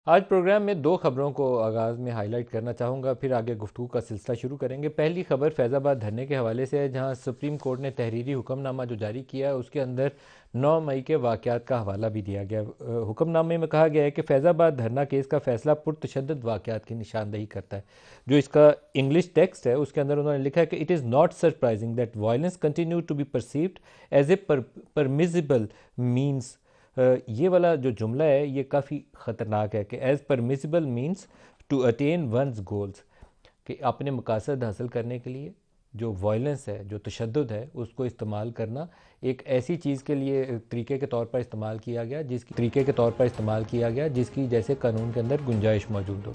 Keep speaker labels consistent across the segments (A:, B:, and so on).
A: आज प्रोग्राम में दो खबरों को आगाज़ में हाईलाइट करना चाहूँगा, फिर आगे गुफ्तगू का सिलसिला शुरू करेंगे। पहली खबर फैज़ाबाद धरने के हवाले से है, जहाँ सुप्रीम कोर्ट ने तहरीरी हुक्मनामा जो जारी किया है उसके अंदर 9 मई के वाक़यात का हवाला भी दिया गया। हुक्मनामे में कहा गया है कि फैज़ाबाद धरना केस का फैसला पुरतशद्दुद वाक़यात की निशानदेही करता है। जो इसका इंग्लिश टेक्स्ट है उसके अंदर उन्होंने लिखा है कि it is not surprising that violence continue to be perceived as a permissible means. ये वाला जो जुमला है ये काफ़ी ख़तरनाक है कि as permissible means to attain one's goals, कि अपने मकासद हासिल करने के लिए जो वायलेंस है, जो तशद्दुद है, उसको इस्तेमाल करना एक ऐसी चीज़ के लिए तरीके के तौर पर इस्तेमाल किया गया जिसकी जैसे कानून के अंदर गुंजाइश मौजूद हो।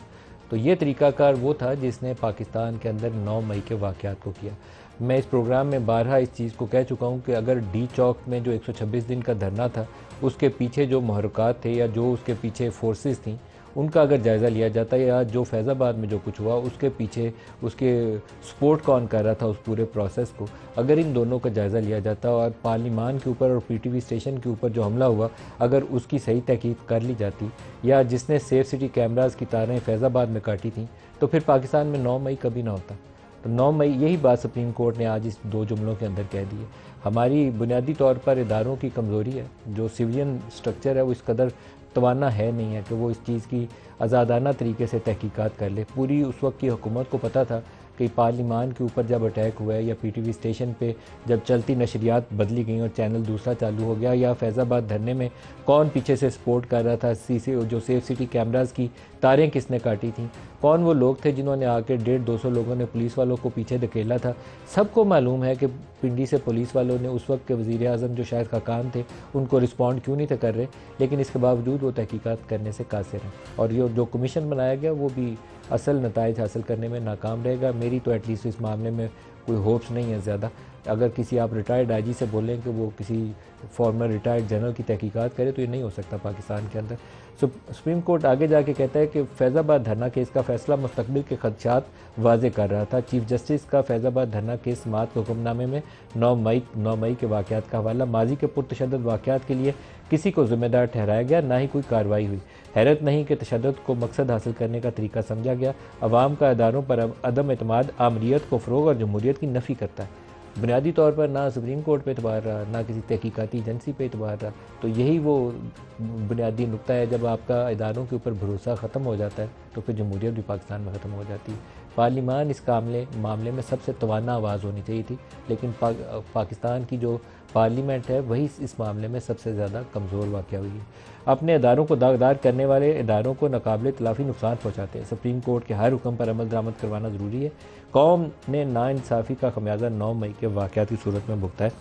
A: तो ये तरीक़ाकार वो था जिसने पाकिस्तान के अंदर 9 मई के वाक़यात को किया। मैं इस प्रोग्राम में बारहा इस चीज़ को कह चुका हूँ कि अगर डी चौक में जो 126 दिन का धरना था उसके पीछे जो महरुकात थे या जो उसके पीछे फोर्सेस थी उनका अगर जायज़ा लिया जाता या जो फैज़ाबाद में जो कुछ हुआ उसके पीछे उसके सपोर्ट कौन कर रहा था उस पूरे प्रोसेस को, अगर इन दोनों का जायज़ा लिया जाता और पार्लिमान के ऊपर और पीटीवी स्टेशन के ऊपर जो हमला हुआ अगर उसकी सही तहकीक कर ली जाती या जिसने सेफ सिटी कैमरास की तारें फैज़ाबाद में काटी थी तो फिर पाकिस्तान में 9 मई कभी ना होता। तो 9 मई यही बात सुप्रीम कोर्ट ने आज इस दो जुमलों के अंदर कह दी है। हमारी बुनियादी तौर पर इदारों की कमज़ोरी है, जो सिविलियन स्ट्रक्चर है वो इस कदर तवाना है नहीं है कि वो इस चीज़ की आज़ादाना तरीके से तहकीकात कर ले। पूरी उस वक्त की हुकूमत को पता था कि पार्लिमान के ऊपर जब अटैक हुआ है या पीटीवी स्टेशन पे जब चलती नशरियात बदली गई और चैनल दूसरा चालू हो गया या फैज़ाबाद धरने में कौन पीछे से सपोर्ट कर रहा था, जो सेफ सिटी कैमरास की तारें किसने काटी थी, कौन वो लोग थे जिन्होंने आके 150-200 लोगों ने पुलिस वालों को पीछे धकेला था। सबको मालूम है कि पिंडी से पुलिस वालों ने उस वक्त के वज़ीर आज़म जो शायद खाकान थे उनको रिस्पॉन्ड क्यों नहीं थे कर रहे, लेकिन इसके बावजूद वो तहकीकात करने से कासिर हैं और ये जो कमीशन बनाया गया वो भी असल नताइज हासिल करने में नाकाम रहेगा। मेरी तो एटलीस्ट इस मामले में कोई होप्स नहीं है ज़्यादा। अगर किसी आप रिटायर्ड आईजी से बोलें कि वो किसी फॉर्मर रिटायर्ड जनरल की तहकीकात करे तो ये नहीं हो सकता पाकिस्तान के अंदर। सुप्रीम कोर्ट आगे जाके कहता है कि फैज़ाबाद धरना केस का फैसला मुस्तकबिल के खदशात वाजे कर रहा था। चीफ जस्टिस का फैज़ाबाद धरना केस समाअत के हुक्मनामे में 9 मई के वाक़यात का हवाला, माजी के पुरतशद्दुद वाक़यात के लिए किसी को ज़िम्मेदार ठहराया गया, ना ही कोई कार्रवाई हुई। हैरत नहीं कि तशद्दुद को मकसद हासिल करने का तरीका समझा गया। अवाम का इदारों पर अदम एतमाद आमरीत को फ़रोग़ और जमहूरियत की नफ़ी करता है। बुनियादी तौर पर ना सुप्रीम कोर्ट पे एतबार रहा, ना किसी तहकीकाती एजेंसी पे एतबार रहा। तो यही वो बुनियादी नुक्ता है, जब आपका इदारों के ऊपर भरोसा ख़त्म हो जाता है तो फिर जमहूरियत भी पाकिस्तान में ख़त्म हो जाती है। पार्लिमान इस मामले में सबसे तवाना आवाज़ होनी चाहिए थी, लेकिन पाकिस्तान की जो पार्लियामेंट है वही इस मामले में सबसे ज़्यादा कमज़ोर वाक़या हुई है। अपने इदारों को दागदार करने वाले इदारों को नाकाबिल तलाफ़ी नुकसान पहुँचाते हैं। सुप्रीम कोर्ट के हर हुक्म पर अमल दरामद करवाना ज़रूरी है। कौम ने नाइंसाफ़ी का खमियाजा 9 मई के वाक़यात की सूरत में भुगता है।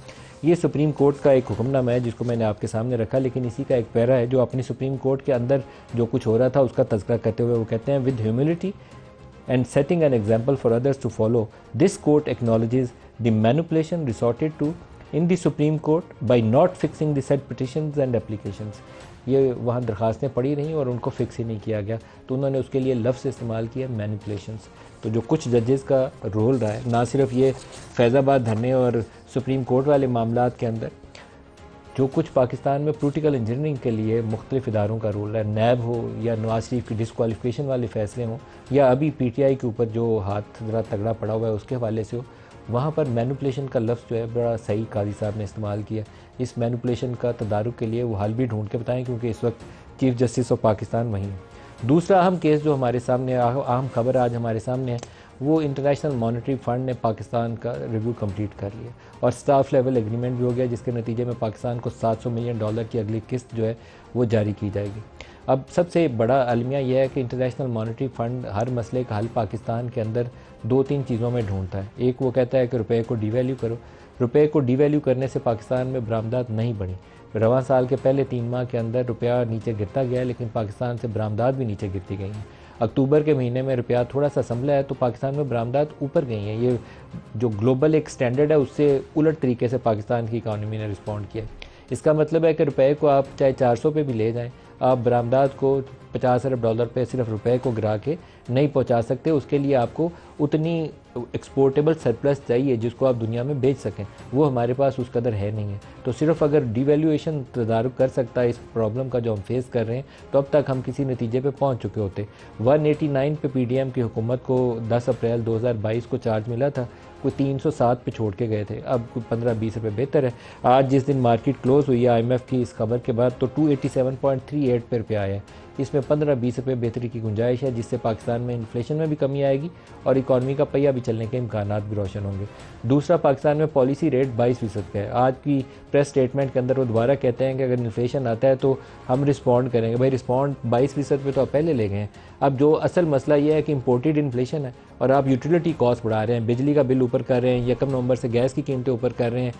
A: ये सुप्रीम कोर्ट का एक हुक्मनामा है जिसको मैंने आपके सामने रखा, लेकिन इसी का एक पैरा है जो अपनी सुप्रीम कोर्ट के अंदर जो कुछ हो रहा था उसका तज़किरा करते हुए वो कहते हैं, with humility and setting an example for others to follow, this court acknowledges the manipulation resorted to in the Supreme Court by not fixing the said petitions and applications. ये वहाँ दरख्वास्तें पड़ी रहीं और उनको फिक्स ही नहीं किया गया, तो उन्होंने उसके लिए लफ्ज़ इस्तेमाल किया मैनिपुलेशंस। तो जो कुछ जजेस का रोल रहा है, ना सिर्फ ये फैज़ाबाद धरने और सुप्रीम कोर्ट वाले मामलात के अंदर, जो कुछ पाकिस्तान में पोलिटिकल इंजीनियरिंग के लिए मुख्तलिफ इदारों का रोल है, नैब हो या नवाज शरीफ की डिस्क्वालिफिकेशन वाले फ़ैसले हों या अभी पीटीआई के ऊपर जो हाथ ज़रा तगड़ा पड़ा हुआ है उसके हवाले से हो, वहाँ पर मैनिपुलेशन का लफ्ज़ जो है बड़ा सही काजी साहब ने इस्तेमाल किया। इस मैनिपुलेशन का तदारुक के लिए वो हाल भी ढूंढ के बताएं, क्योंकि इस वक्त चीफ जस्टिस ऑफ पाकिस्तान वहीं है। दूसरा अहम केस जो हमारे सामने, अहम खबर आज हमारे सामने है, वो इंटरनेशनल मॉनेटरी फ़ंड ने पाकिस्तान का रिव्यू कंप्लीट कर लिया और स्टाफ लेवल एग्रीमेंट भी हो गया, जिसके नतीजे में पाकिस्तान को $700 मिलियन की अगली किस्त जो है वो जारी की जाएगी। अब सबसे बड़ा अलमिया यह है कि इंटरनेशनल मॉनेटरी फ़ंड हर मसले का हल पाकिस्तान के अंदर 2-3 चीज़ों में ढूंढता है। एक वो कहता है कि रुपये को डिवैल्यू करो। रुपये को डिवैल्यू करने से पाकिस्तान में बरामदात नहीं बढ़ी। रवां साल के पहले 3 माह के अंदर रुपया नीचे गिरता गया, लेकिन पाकिस्तान से बरामदात भी नीचे गिरती गई हैं। अक्टूबर के महीने में रुपया थोड़ा सा संभला है तो पाकिस्तान में बरामदात ऊपर गई हैं। ये जो ग्लोबल एक स्टैंडर्ड है उससे उलट तरीके से पाकिस्तान की इकानमी ने रिस्पॉन्ड किया। इसका मतलब है कि रुपये को आप चाहे 400 पे भी ले जाएं, आप बरामदात को $50 अरब पे सिर्फ रुपये को गिरा के नहीं पहुंचा सकते। उसके लिए आपको उतनी एक्सपोर्टेबल सरप्लस चाहिए जिसको आप दुनिया में बेच सकें, वो हमारे पास उस कदर है नहीं है। तो सिर्फ अगर डिवैल्यूएशन तदारुक कर सकता है इस प्रॉब्लम का जो हम फेस कर रहे हैं, तो अब तक हम किसी नतीजे पे पहुंच चुके होते। 189 पे पीडीएम की हुकूमत को 10 अप्रैल 2022 को चार्ज मिला था, कोई 307 पे छोड़ के गए थे, अब 15-20 रुपये बेहतर है। आज जिस दिन मार्केट क्लोज हुई है IMF की इस खबर के बाद, तो 287.38 पे रुपये आया है। इसमें 15-20 रुपये बेहतरी की गुंजाइश है, जिससे पाकिस्तान में इन्फ्लेशन में भी कमी आएगी और इकॉनमी का पहिया भी चलने के इम्कानात भी रोशन होंगे। दूसरा, पाकिस्तान में पॉलिसी रेट 22% का है। आज की प्रेस स्टेटमेंट के अंदर वो दोबारा कहते हैं कि अगर इन्फ्लेशन आता है तो हम रिस्पॉन्ड करेंगे। भाई रिस्पॉन्ड 22% पे तो आप पहले ले गए हैं। अब जो असल मसला ये है कि इम्पोर्टेड इन्फ्लेशन है और आप यूटिलिटी कॉस्ट बढ़ा रहे हैं, बिजली का बिल ऊपर कर रहे हैं, 1 नवंबर से गैस की कीमतें ऊपर कर रहे हैं।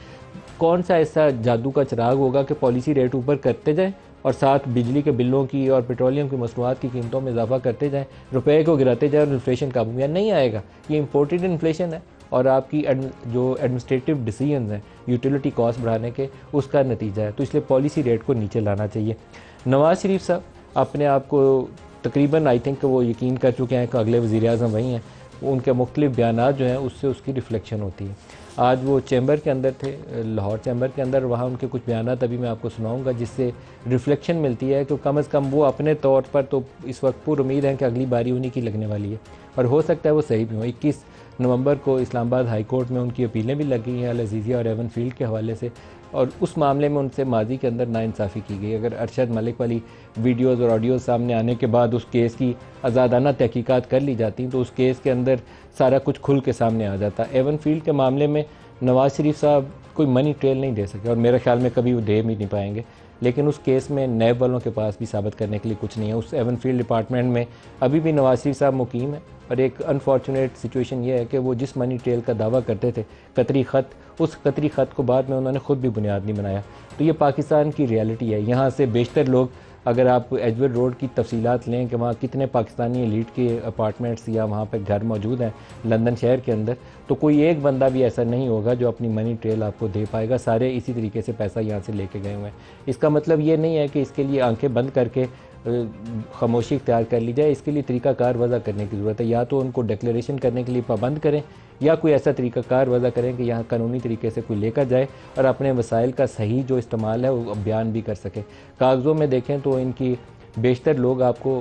A: कौन सा ऐसा जादू का चिराग होगा कि पॉलिसी रेट ऊपर करते जाएं और साथ बिजली के बिलों की और पेट्रोलियम की मसनूआत की कीमतों में इजाफा करते जाएं, रुपए को गिराते जाएं और इन्फ्लेशन काबू में नहीं आएगा। ये इम्पोर्टेड इन्फ्लेशन है और आपकी जो एडमिनिस्ट्रेटिव डिसीजंस हैं यूटिलिटी कॉस्ट बढ़ाने के, उसका नतीजा है। तो इसलिए पॉलिसी रेट को नीचे लाना चाहिए। नवाज़ शरीफ साहब अपने आप को तकरीबन आई थिंक वो यकीन कर चुके हैं कि अगले वज़ीर-ए-आज़म वही हैं। उनके मुख्तलिफ बयानात जो हैं उससे उसकी रिफ्लेक्शन होती है। आज वो चैम्बर के अंदर थे, लाहौर चैम्बर के अंदर, वहाँ उनके कुछ बयानात अभी मैं आपको सुनाऊंगा जिससे रिफ्लेक्शन मिलती है कि कम अज़ कम वो अपने तौर पर तो इस वक्त पूरी उम्मीद है कि अगली बारी उन्हीं की लगने वाली है और हो सकता है वो सही भी हो। 21 नवंबर को इस्लामाबाद हाई कोर्ट में उनकी अपीलें भी लगी हैं अल-अज़ीज़िया और एवन फील्ड के हवाले से, और उस मामले में उनसे माजी के अंदर नाइंसाफ़ी की गई। अगर अरशद मलिक वाली वीडियोज़ और ऑडियोज़ सामने आने के बाद उस केस की आज़ादाना तहकीकात कर ली जाती तो उस केस के अंदर सारा कुछ खुल के सामने आ जाता। एवन फील्ड के मामले में नवाज़ शरीफ साहब कोई मनी ट्रेल नहीं दे सके और मेरे ख्याल में कभी वो दे भी नहीं पाएंगे, लेकिन उस केस में नैब वालों के पास भी साबित करने के लिए कुछ नहीं है। उस एवन फील्ड डिपार्टमेंट में अभी भी नवाज़ शरीफ साहब मुकीम है और एक अनफॉर्चुनेट सिचुएशन ये है कि वो जिस मनी ट्रेल का दावा करते थे कतरी ख़त, उस कतरी ख़त को बाद में उन्होंने ख़ुद भी बुनियाद नहीं बनाया। तो ये पाकिस्तान की रियलिटी है। यहाँ से बेशतर लोग, अगर आप एजवेड रोड की तफसीलात लें कि वहाँ कितने पाकिस्तानी एलीट के अपार्टमेंट्स या वहाँ पे घर मौजूद हैं लंदन शहर के अंदर, तो कोई एक बंदा भी ऐसा नहीं होगा जो अपनी मनी ट्रेल आपको दे पाएगा। सारे इसी तरीके से पैसा यहाँ से लेके गए हुए हैं। इसका मतलब ये नहीं है कि इसके लिए आंखें बंद करके खामोशी इख्तियार कर ली जाए। इसके लिए तरीक़ाकार वज़ा करने की ज़रूरत है। या तो उनको डिक्लेरेशन करने के लिए पाबंद करें या कोई ऐसा तरीक़ाकार वज़ा करें कि यहाँ कानूनी तरीके से कोई लेकर जाए और अपने वसाइल का सही जो इस्तेमाल है वो बयान भी कर सके। कागज़ों में देखें तो इनकी बेशतर लोग आपको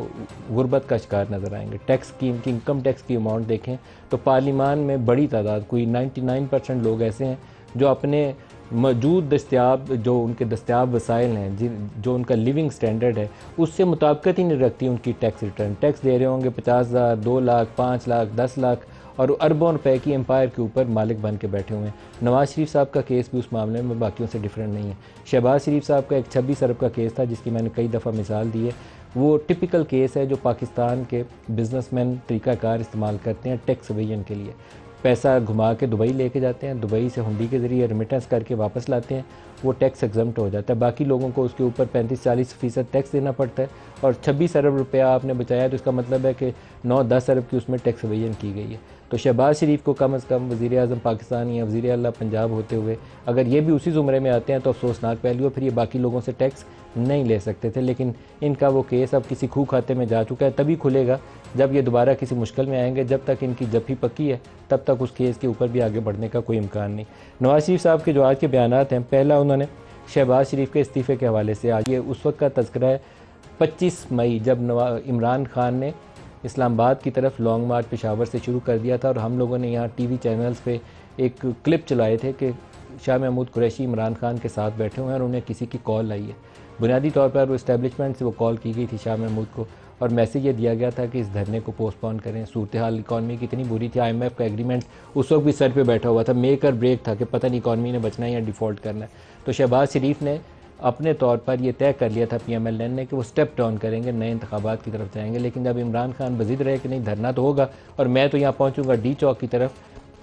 A: गुर्बत का शिकार नज़र आएंगे। टैक्स की, इनकी इनकम टैक्स की अमाउंट देखें तो पार्लिमान में बड़ी तादाद, कोई 99% लोग ऐसे हैं जो अपने मौजूद दस्तियाब, जो उनके दस्तियाब वसाइल हैं, जो उनका लिविंग स्टैंडर्ड है, उससे मुताबिकत ही नहीं रखती उनकी टैक्स रिटर्न। टैक्स दे रहे होंगे 50,000, 2 लाख, 5 लाख, 10 लाख और अरबों रुपए की एम्पायर के ऊपर मालिक बन के बैठे हुए हैं। नवाज़ शरीफ साहब का केस भी उस मामले में बाकियों से डिफरेंट नहीं है। शहबाज शरीफ साहब का एक 26 अरब का केस था जिसकी मैंने कई दफ़ा मिसाल दी है। वो टिपिकल केस है जो पाकिस्तान के बिजनेसमैन तरीक़ाकार इस्तेमाल करते हैं टैक्स एवेजन के लिए। पैसा घुमा के दुबई लेके जाते हैं, दुबई से हुंडी के ज़रिए रेमिटेंस करके वापस लाते हैं, वो टैक्स एग्जम्प्ट हो जाता है। बाकी लोगों को उसके ऊपर 35-40% टैक्स देना पड़ता है और 26 अरब रुपया आपने बचाया तो इसका मतलब है कि 9-10 अरब की उसमें टैक्स एवेजन की गई है। तो शहबाज शरीफ को कम अज़ कम वज़ीर-ए-आज़म पाकिस्तान या वज़ीर-ए-आला पंजाब होते हुए अगर ये भी उसी ज़ुमरे में आते हैं तो अफसोसनाक पहलू है, फिर ये बाकी लोगों से टैक्स नहीं ले सकते थे। लेकिन इनका वो केस अब किसी खूह खाते में जा चुका है, तभी खुलेगा जब ये दोबारा किसी मुश्किल में आएंगे। जब तक इनकी जफ्फी पक्की है तब तक उस केस के ऊपर भी आगे बढ़ने का कोई इम्कान नहीं। नवाज़ शरीफ साहब के जो आज के बयानात हैं, पहला उन्होंने शहबाज शरीफ के इस्तीफ़े के हवाले से, आज ये उस वक्त का तज़किरा है 25 मई जब इमरान खान ने इस्लामाबाद की तरफ लॉन्ग मार्च पेशावर से शुरू कर दिया था और हम लोगों ने यहाँ टीवी चैनल्स पे एक क्लिप चलाए थे कि शाह महमूद कुरैशी इमरान खान के साथ बैठे हुए हैं और उन्हें किसी की कॉल आई है। बुनियादी तौर पर वो इस्टेब्लिशमेंट से वो कॉल की गई थी शाह महमूद को और मैसेज ये दिया गया था कि इस धरने को पोस्टपोन करें। सूरत हाल इकॉनमी की इतनी बुरी थी, IMF का एग्रीमेंट उस वक्त भी सर पे बैठा हुआ था, मेक और ब्रेक था कि पता नहीं इकॉनमी ने बचना है या डिफ़ॉल्ट करना है। तो शहबाज शरीफ ने अपने तौर पर यह तय कर लिया था PMLN ने कि वो स्टेप डाउन करेंगे, नए इंतखाबात की तरफ जाएंगे। लेकिन जब इमरान खान बजिद रहे कि नहीं धरना तो होगा और मैं तो यहाँ पहुँचूँगा डी चौक की तरफ,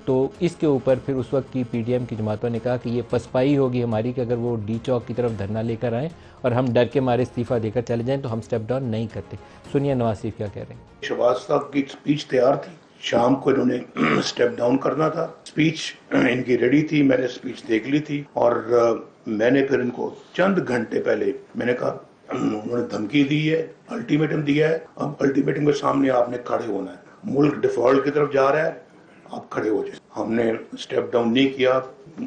A: तो इसके ऊपर फिर उस वक्त की PDM की जमातों ने कहा कि ये पसपाई होगी हमारी कि अगर वो डी चौक की तरफ धरना लेकर आएँ और हम डर के मारे इस्तीफ़ा देकर चले जाएँ तो हम स्टेप डाउन नहीं करते। सुनिए नवाज शरीफ क्या कह रहे हैं।
B: शहबाज साहब की स्पीच तैयार थी, शाम को इन्होंने स्टेप डाउन करना था, स्पीच इनकी रेडी थी, मैंने स्पीच देख ली थी और मैंने फिर इनको चंद घंटे पहले मैंने कहा उन्होंने धमकी दी है, अल्टीमेटम दिया है, अब अल्टीमेटम के सामने आपने खड़े होना है। मुल्क डिफॉल्ट की तरफ जा रहा है, आप खड़े हो जाए। हमने स्टेप डाउन नहीं किया,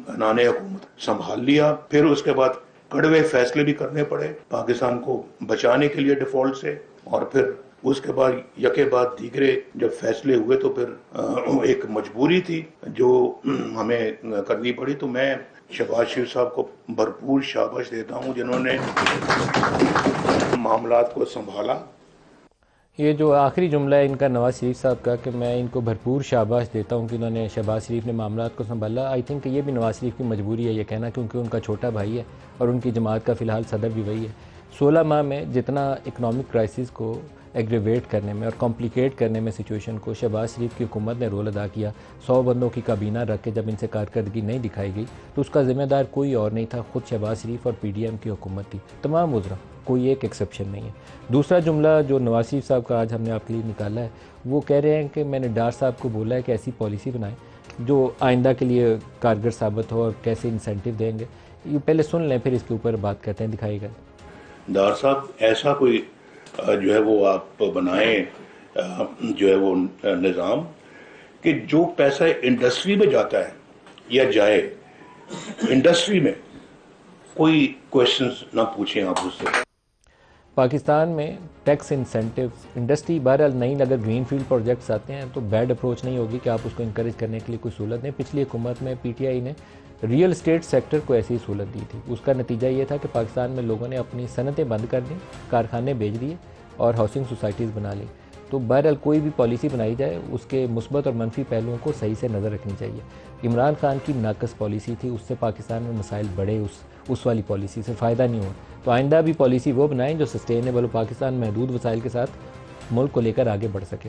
B: अनाने हुकूमत संभाल लिया। फिर उसके बाद कड़वे फैसले भी करने पड़े पाकिस्तान को बचाने के लिए डिफॉल्ट से, और फिर उसके बाद यके बाद दीगरे जब फैसले हुए तो फिर एक मजबूरी थी जो हमें करनी पड़ी। तो मैं शहबाज शरीफ साहब को भरपूर शाबाश देता हूं जिन्होंने मामलात को संभाला।
A: ये जो आखिरी जुमला है इनका नवाज शरीफ साहब का कि मैं इनको भरपूर शाबाश देता हूँ कि उन्होंने शहबाज शरीफ ने मामलात को संभाला, आई थिंक ये भी नवाज शरीफ की मजबूरी है ये कहना, क्योंकि उनका छोटा भाई है और उनकी जमात का फ़िलहाल सदर भी वही है। 16 माह में जितना इकनॉमिक क्राइसिस को एग्रीवेट करने में और कॉम्प्लिकेट करने में सिचुएशन को शहबाज शरीफ की हुकूमत ने रोल अदा किया। 100 बंदों की काबीना रख के जब इनसे कारकर्दगी नहीं दिखाई गई तो उसका ज़िम्मेदार कोई और नहीं था, ख़ुद शहबाज शरीफ और PDM की हुकूमत थी, तमाम उज़रा, कोई एक एक्सेप्शन नहीं है। दूसरा जुमला जो नवाज शरीफ साहब का आज हमने आपके लिए निकाला है, वो कह रहे हैं कि मैंने डार साहब को बोला है कि ऐसी पॉलिसी बनाएं जो आइंदा के लिए कारगर साबित हो और कैसे इंसेंटिव देंगे। ये पहले सुन लें फिर इसके ऊपर बात करते हैं, दिखाइएगा।
B: डार साहब ऐसा कोई जो है वो आप बनाएं जो है वो निज़ाम कि जो पैसा इंडस्ट्री में जाता है या जाए, इंडस्ट्री में कोई क्वेश्चंस ना पूछें आप उससे।
A: पाकिस्तान में टैक्स इंसेंटिव्स इंडस्ट्री बहरहाल नहीं, अगर ग्रीन फील्ड प्रोजेक्ट्स आते हैं तो बैड अप्रोच नहीं होगी कि आप उसको इंकरेज करने के लिए कोई सहूलत नहीं। पिछली हुकूमत में PTI ने रियल एस्टेट सेक्टर को ऐसी सहूलत दी थी। उसका नतीजा ये था कि पाकिस्तान में लोगों ने अपनी सनतें बंद कर दी, कारखाने बेच दिए और हाउसिंग सोसाइटीज़ बना ली। तो बहरहाल कोई भी पॉलिसी बनाई जाए उसके मुस्बत और मनफी पहलुओं को सही से नज़र रखनी चाहिए। इमरान खान की नाकस पॉलिसी थी, उससे पाकिस्तान में मसाइल बढ़े, उस वाली पॉलिसी से फ़ायदा नहीं हुआ। तो आइंदा भी पॉलिसी वो बनाएं जो सस्टेनेबल हो, पाकिस्तान महदूद वसाइल के साथ मुल्क को लेकर आगे बढ़ सके।